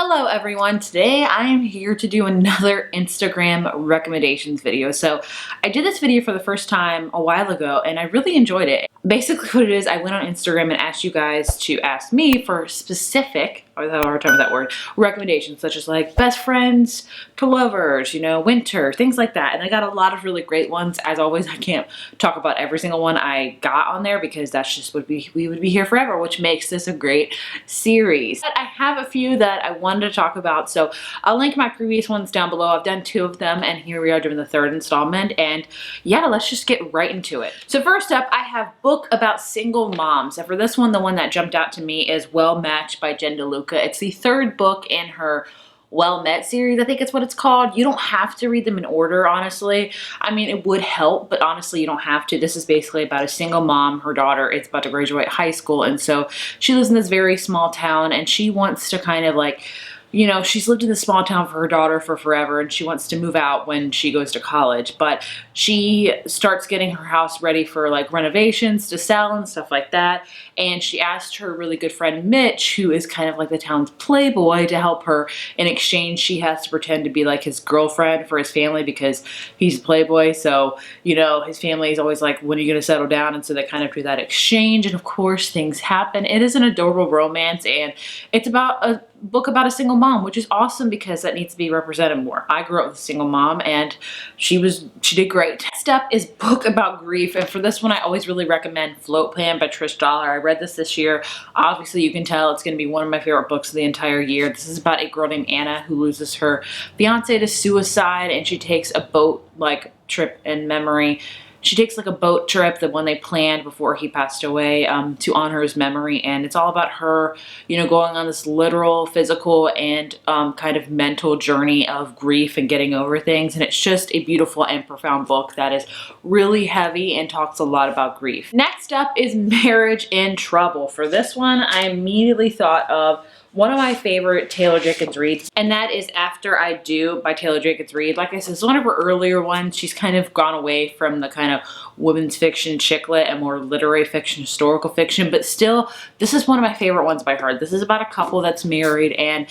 Hello everyone, today I am here to do another Instagram recommendations video. So I did this video for the first time a while ago and I really enjoyed it. Basically what it is, I went on Instagram and asked you guys to ask me for specific, or I have a hard time with that word, recommendations such as like best friends to lovers, winter, things like that. And I got a lot of really great ones. As always, I can't talk about every single one I got on there because that's just we would be here forever, which makes this a great series. But I have a few that I wanted to talk about, so I'll link my previous ones down below. I've done 2 of them and here we are doing the 3rd installment, and yeah, let's just get right into it. So first up, I have book about single moms, and for this one, the one that jumped out to me is Well Matched by Jen DeLuca. It's the 3rd book in her Well Met series, I think it's what it's called. You don't have to read them in order, honestly. I mean, it would help, but honestly, you don't have to. This is basically about a single mom. Her daughter is about to graduate high school, and so she lives in this very small town, and she wants to kind of like, she's lived in this small town for her daughter for forever, and she wants to move out when she goes to college, but she starts getting her house ready for like renovations to sell and stuff like that. And she asked her really good friend Mitch, who is kind of like the town's playboy, to help her. In exchange, she has to pretend to be like his girlfriend for his family because he's a playboy. So, his family is always like, when are you going to settle down? And so they kind of do that exchange. And of course, things happen. It is an adorable romance, and it's about a book about a single mom, which is awesome because that needs to be represented more. I grew up with a single mom and she did great. Next up is book about grief, and for this one I always really recommend Float Plan by Trish Dollar. I read this year. Obviously you can tell it's going to be one of my favorite books of the entire year. This is about a girl named Anna who loses her fiance to suicide, and she takes a boat trip in memory. She takes like a boat trip, the one they planned before he passed away, to honor his memory. And it's all about her, going on this literal, physical, and kind of mental journey of grief and getting over things. And it's just a beautiful and profound book that is really heavy and talks a lot about grief. Next up is Marriage in Trouble. For this one, I immediately thought of one of my favorite Taylor Jenkins reads, and that is After I Do by Taylor Jenkins Reid. Like I said, it's one of her earlier ones. She's kind of gone away from the kind of women's fiction chick lit and more literary fiction, historical fiction, but still, this is one of my favorite ones by her. This is about a couple that's married and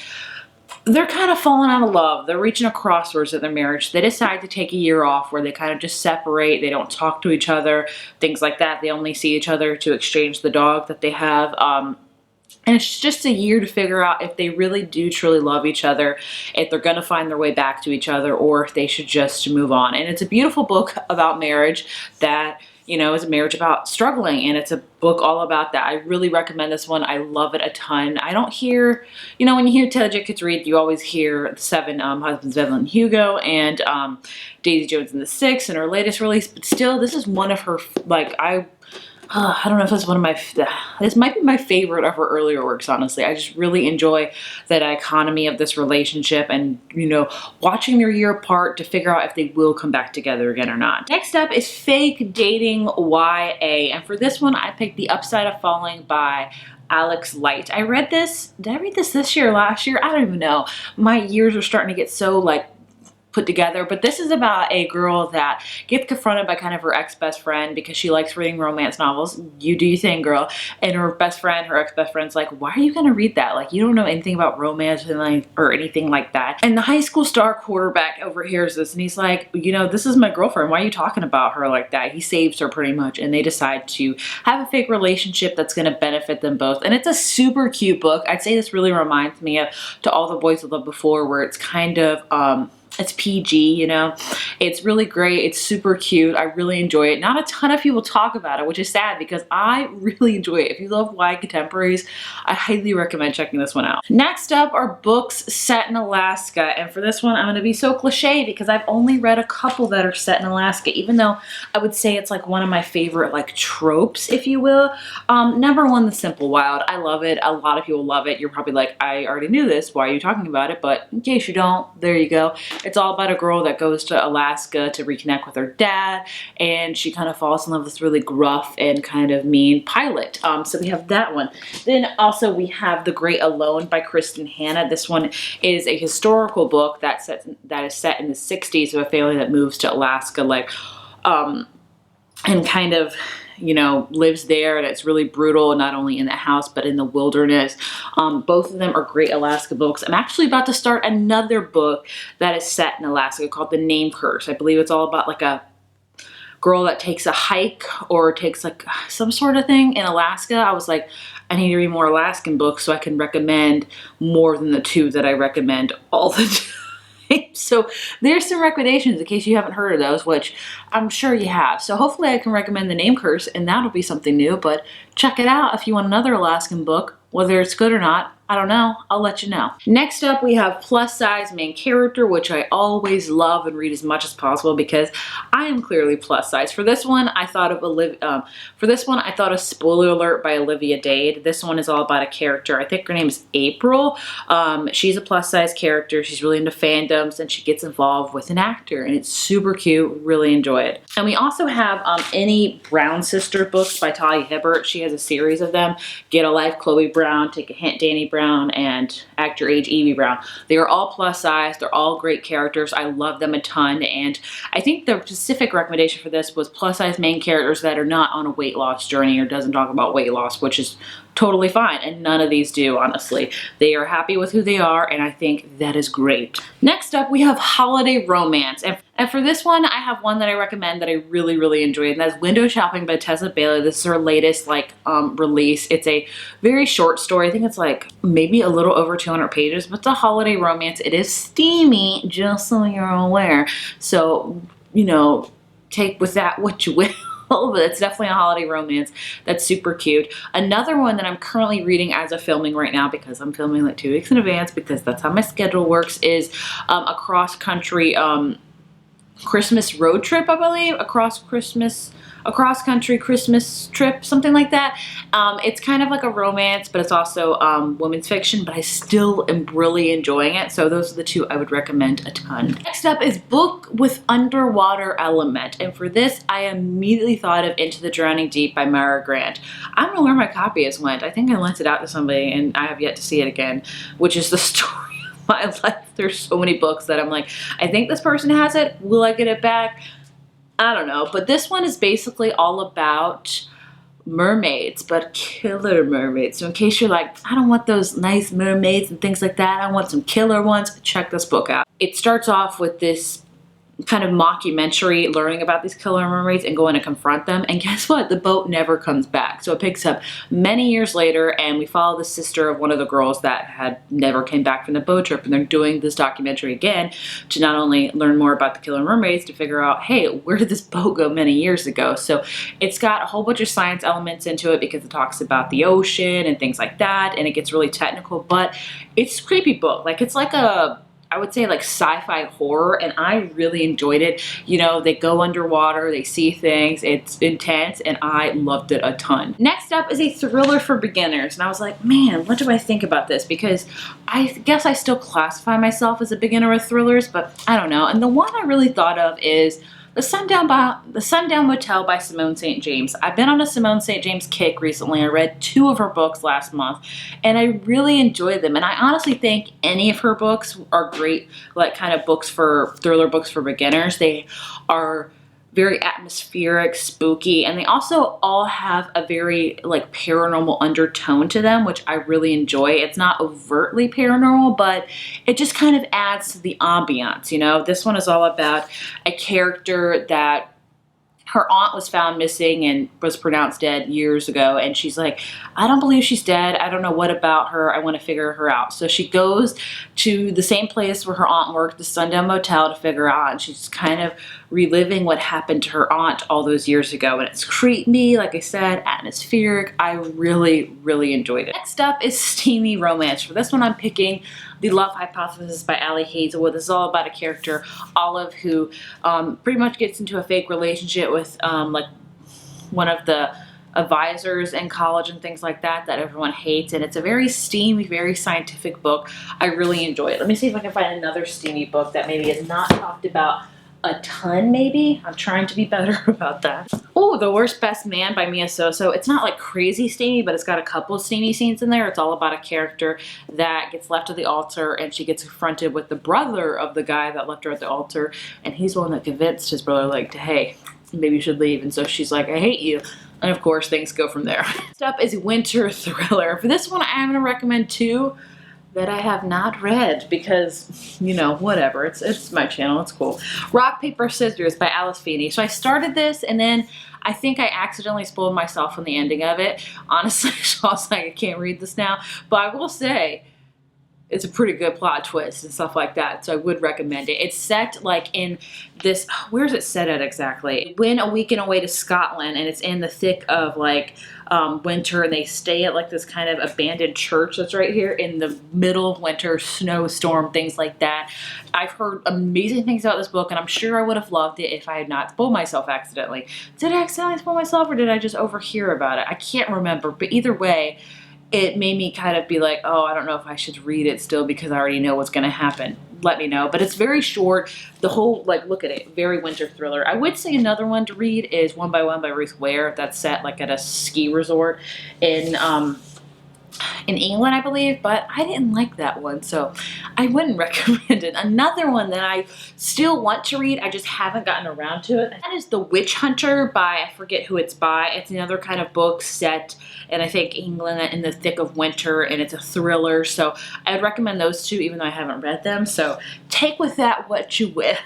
they're kind of falling out of love. They're reaching a crossroads in their marriage. They decide to take a year off where they kind of just separate. They don't talk to each other, things like that. They only see each other to exchange the dog that they have. And it's just a year to figure out if they really do truly love each other, if they're going to find their way back to each other, or if they should just move on. And it's a beautiful book about marriage that, is a marriage about struggling. And it's a book all about that. I really recommend this one. I love it a ton. I don't hear, when you hear Taylor Jenkins Reid, you always hear The 7 Husbands of Evelyn Hugo and Daisy Jones and the Six and her latest release. But still, this is one of her, I don't know if it's one of this might be my favorite of her earlier works, honestly. I just really enjoy the dichotomy of this relationship and, watching their year apart to figure out if they will come back together again or not. Next up is Fake Dating YA. And for this one, I picked The Upside of Falling by Alex Light. I read this, did I read this year or last year? I don't even know. My years are starting to get so put together, but this is about a girl that gets confronted by kind of her ex-best friend because she likes reading romance novels. You do your thing, girl. And her ex-best friend's like, why are you gonna read that? You don't know anything about romance or anything like that. And the high school star quarterback overhears this and he's like, this is my girlfriend. Why are you talking about her like that? He saves her pretty much, and they decide to have a fake relationship that's gonna benefit them both. And it's a super cute book. I'd say this really reminds me of To All the Boys I Loved Before, where it's kind of, it's PG, It's really great. It's super cute. I really enjoy it. Not a ton of people talk about it, which is sad because I really enjoy it. If you love YA contemporaries, I highly recommend checking this one out. Next up are books set in Alaska. And for this one, I'm going to be so cliche because I've only read a couple that are set in Alaska, even though I would say it's one of my favorite tropes, if you will. Number 1, The Simple Wild. I love it. A lot of people love it. You're probably like, I already knew this. Why are you talking about it? But in case you don't, there you go. It's all about a girl that goes to Alaska to reconnect with her dad, and she kind of falls in love with this really gruff and kind of mean pilot. So we have that one. Then also we have The Great Alone by Kristen Hanna. This one is a historical book that is set in the 60s of a family that moves to Alaska, and kind of you know, lives there, and it's really brutal, not only in the house, but in the wilderness. Both of them are great Alaska books. I'm actually about to start another book that is set in Alaska called The Name Curse. I believe it's all about like a girl that takes a hike or takes like some sort of thing in Alaska. I was like, I need to read more Alaskan books so I can recommend more than the 2 that I recommend all the time. So there's some recommendations in case you haven't heard of those, which I'm sure you have. So hopefully I can recommend The Name Curse, and that'll be something new, but check it out if you want another Alaskan book. Whether it's good or not, I don't know. I'll let you know. Next up, we have Plus Size Main Character, which I always love and read as much as possible because I am clearly plus size. For this one, I thought of Spoiler Alert by Olivia Dade. This one is all about a character. I think her name is April. She's a plus size character. She's really into fandoms, and she gets involved with an actor, and it's super cute. Really enjoy it. And we also have Any Brown Sister books by Talia Hibbert. She has a series of them. Get a Life, Chloe Brown, Take a Hint, Danny Brown, and Act Your Age, Evie Brown. They are all plus size. They're all great characters. I love them a ton, and I think the specific recommendation for this was plus size main characters that are not on a weight loss journey or doesn't talk about weight loss, which is totally fine, and none of these do, honestly. They are happy with who they are, and I think that is great. Next up, we have Holiday Romance, and for this one, I have one that I recommend that I really, really enjoyed, and that's Window Shopping by Tessa Bailey. This is her latest release. It's a very short story. I think it's like maybe a little over 200 pages, but it's a holiday romance. It is steamy, just so you're aware. So, you know, take with that what you will. But it's definitely a holiday romance that's super cute. Another one that I'm currently reading as of filming right now, because I'm filming like 2 weeks in advance because that's how my schedule works, is a cross-country Christmas road trip, I believe. A cross-country Christmas trip, something like that. It's kind of like a romance, but it's also women's fiction, but I still am really enjoying it. So those are the 2 I would recommend a ton. Next up is Book with Underwater Element. And for this, I immediately thought of Into the Drowning Deep by Mara Grant. I don't know where my copy has went. I think I lent it out to somebody and I have yet to see it again, which is the story of my life. There's so many books that I'm like, I think this person has it. Will I get it back? I don't know, but this one is basically all about mermaids, but killer mermaids. So in case you're like, I don't want those nice mermaids and things like that, I want some killer ones, check this book out. It starts off with this kind of mockumentary learning about these killer mermaids and going to confront them, and guess what? The boat never comes back. So it picks up many years later, and we follow the sister of one of the girls that had never came back from the boat trip, and they're doing this documentary again to not only learn more about the killer mermaids, to figure out, hey, where did this boat go many years ago? So it's got a whole bunch of science elements into it because it talks about the ocean and things like that, and it gets really technical, but it's a creepy book. Like, it's like I would say like sci-fi horror, and I really enjoyed it. You know, they go underwater, they see things, it's intense, and I loved it a ton. Next up is a thriller for beginners, and I was like, man, what do I think about this? Because I guess I still classify myself as a beginner with thrillers, but I don't know. And the one I really thought of is The Sundown Motel by Simone St. James. I've been on a Simone St. James kick recently. I read 2 of her books last month, and I really enjoyed them. And I honestly think any of her books are great, like kind of thriller books for beginners. They are very atmospheric, spooky, and they also all have a very like paranormal undertone to them, which I really enjoy. It's not overtly paranormal, but it just kind of adds to the ambiance, you know? This one is all about a character that her aunt was found missing and was pronounced dead years ago, and she's like, I don't believe she's dead. I don't know what about her. I want to figure her out. So she goes to the same place where her aunt worked, the Sundown Motel, to figure out, and she's kind of reliving what happened to her aunt all those years ago, and it's creepy, like I said, atmospheric. I really, really enjoyed it. Next up is Steamy Romance. For this one, I'm picking The Love Hypothesis by Ali Hazelwood. This is all about a character, Olive, who pretty much gets into a fake relationship with like one of the advisors in college and things like that everyone hates, and it's a very steamy, very scientific book. I really enjoy it. Let me see if I can find another steamy book that maybe is not talked about a ton, maybe. I'm trying to be better about that. Oh, The Worst Best Man by Mia Soso. It's not like crazy steamy, but it's got a couple of steamy scenes in there. It's all about a character that gets left at the altar, and she gets confronted with the brother of the guy that left her at the altar, and he's the one that convinced his brother, like, hey, maybe you should leave. And so she's like, I hate you. And of course, things go from there. Next up is winter thriller. For this one, I'm gonna recommend two that I have not read because, you know, whatever. It's my channel. It's cool. Rock, Paper, Scissors by Alice Feeney. So I started this and then I think I accidentally spoiled myself on the ending of it. Honestly, so I was like, I can't read this now. But I will say, it's a pretty good plot twist and stuff like that, so I would recommend it. It's set like in this, where's it set at exactly? They win a weekend away to Scotland, and it's in the thick of like winter, and they stay at like this kind of abandoned church that's right here in the middle of winter, snowstorm, things like that. I've heard amazing things about this book, and I'm sure I would have loved it if I had not spoiled myself accidentally. Did I accidentally spoil myself, or did I just overhear about it? I can't remember, but either way, it made me kind of be like, oh, I don't know if I should read it still because I already know what's going to happen. Let me know. But it's very short. The whole, like, look at it. Very winter thriller. I would say another one to read is One by One by Ruth Ware. That's set, like, at a ski resort in England, I believe, but I didn't like that one, so I wouldn't recommend it. Another one that I still want to read, I just haven't gotten around to it, that is The Witch Hunter by, I forget who it's by. It's another kind of book set in, I think, England in the thick of winter, and it's a thriller, so I would recommend those two, even though I haven't read them, so take with that what you will.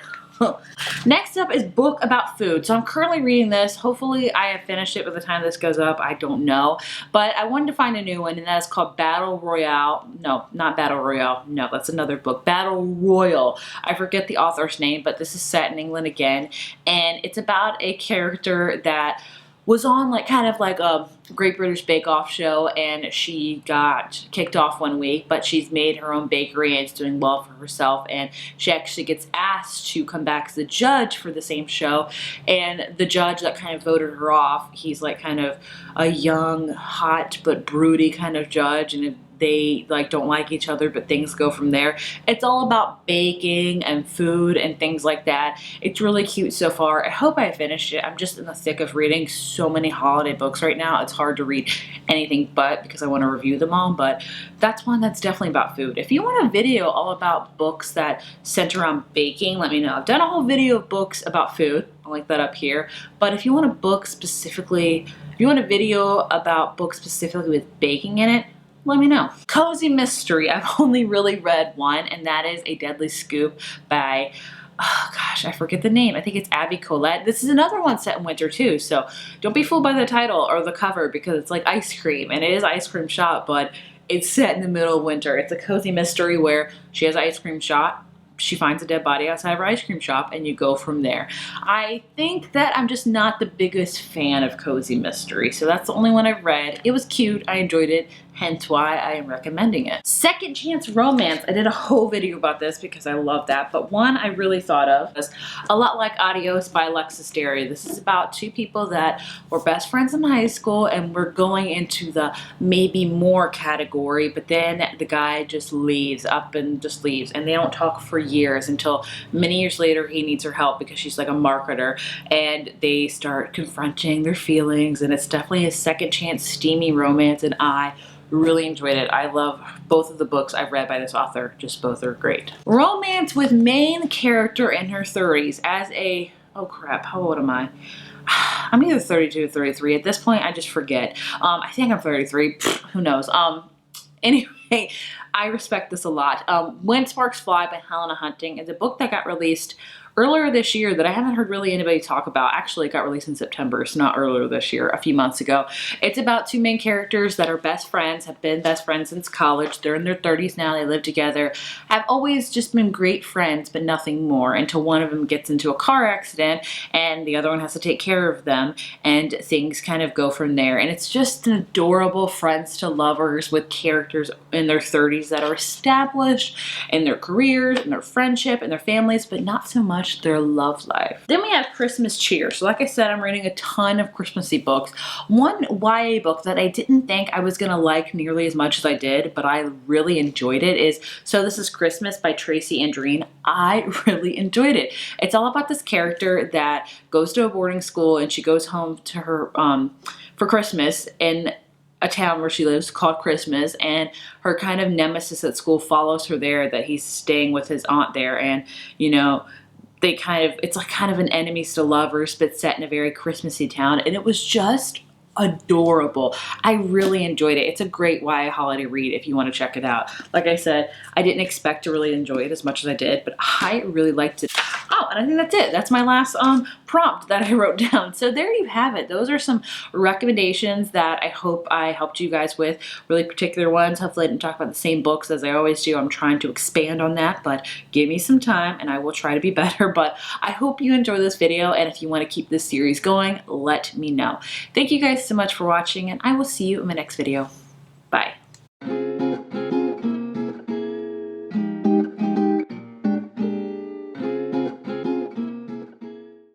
Next up is book about food. So I'm currently reading this. Hopefully I have finished it by the time this goes up. I don't know. But I wanted to find a new one, and that is called Battle Royale. No, not Battle Royale. No, that's another book. Battle Royal. I forget the author's name, but this is set in England again. And it's about a character that was on like kind of like a Great British Bake Off show, and she got kicked off one week, but she's made her own bakery and is doing well for herself, and she actually gets asked to come back as a judge for the same show, and the judge that kind of voted her off, he's like kind of a young, hot, but broody kind of judge, and they like don't like each other, but things go from there. It's all about baking and food and things like that. It's really cute so far. I hope I finished it. I'm just in the thick of reading so many holiday books right now. It's hard to read anything but because I want to review them all, but that's one that's definitely about food. If you want a video all about books that center around baking, let me know. I've done a whole video of books about food. I'll link that up here. But if you want a book specifically, if you want a video about books specifically with baking in it, let me know. Cozy mystery. I've only really read one, and that is A Deadly Scoop by, oh gosh, I forget the name. I think it's Abby Colette. This is another one set in winter too, so don't be fooled by the title or the cover because it's like ice cream, and it is ice cream shop, but it's set in the middle of winter. It's a cozy mystery where she has an ice cream shop. She finds a dead body outside of her ice cream shop, and you go from there. I think that I'm just not the biggest fan of cozy mystery, so that's the only one I've read. It was cute. I enjoyed it, hence why I am recommending it. Second Chance Romance. I did a whole video about this because I love that, but one I really thought of was A Lot Like Adios by Alexis Derry. This is about two people that were best friends in high school, and we're going into the maybe more category, but then the guy just leaves, and they don't talk for years until many years later he needs her help because she's like a marketer, and they start confronting their feelings, and it's definitely a second chance steamy romance, and I really enjoyed it. I love both of the books I've read by this author. Just both are great. Romance with main character in her 30s as a, oh crap, how old am I? I'm either 32 or 33. At this point, I just forget. I think I'm 33. Who knows? Anyway, I respect this a lot. When Sparks Fly by Helena Hunting is a book that got released earlier this year that I haven't heard really anybody talk about. Actually, it got released in September, so not earlier this year, a few months ago. It's about two main characters that are best friends, have been best friends since college. They're in their 30s now, they live together, have always just been great friends, but nothing more until one of them gets into a car accident and the other one has to take care of them, and things kind of go from there. And it's just an adorable friends to lovers with characters in their 30s that are established in their careers, in their friendship, in their families, but not so much their love life. Then we have Christmas Cheer. So like I said, I'm reading a ton of Christmassy books. One YA book that I didn't think I was gonna like nearly as much as I did, but I really enjoyed it is So This Is Christmas by Tracy Andreen. I really enjoyed it. It's all about this character that goes to a boarding school, and she goes home to her for Christmas in a town where she lives called Christmas, and her kind of nemesis at school follows her there, that he's staying with his aunt there, and you know, it's like kind of an enemies to lovers, but set in a very Christmassy town, and it was just adorable. I really enjoyed it. It's a great YA holiday read if you want to check it out. Like I said, I didn't expect to really enjoy it as much as I did, but I really liked it. Oh, and I think that's it. That's my last prompt that I wrote down. So there you have it. Those are some recommendations that I hope I helped you guys with, really particular ones. Hopefully I didn't talk about the same books as I always do. I'm trying to expand on that, but give me some time and I will try to be better. But I hope you enjoy this video, and if you want to keep this series going, let me know. Thank you guys so much for watching, and I will see you in my next video.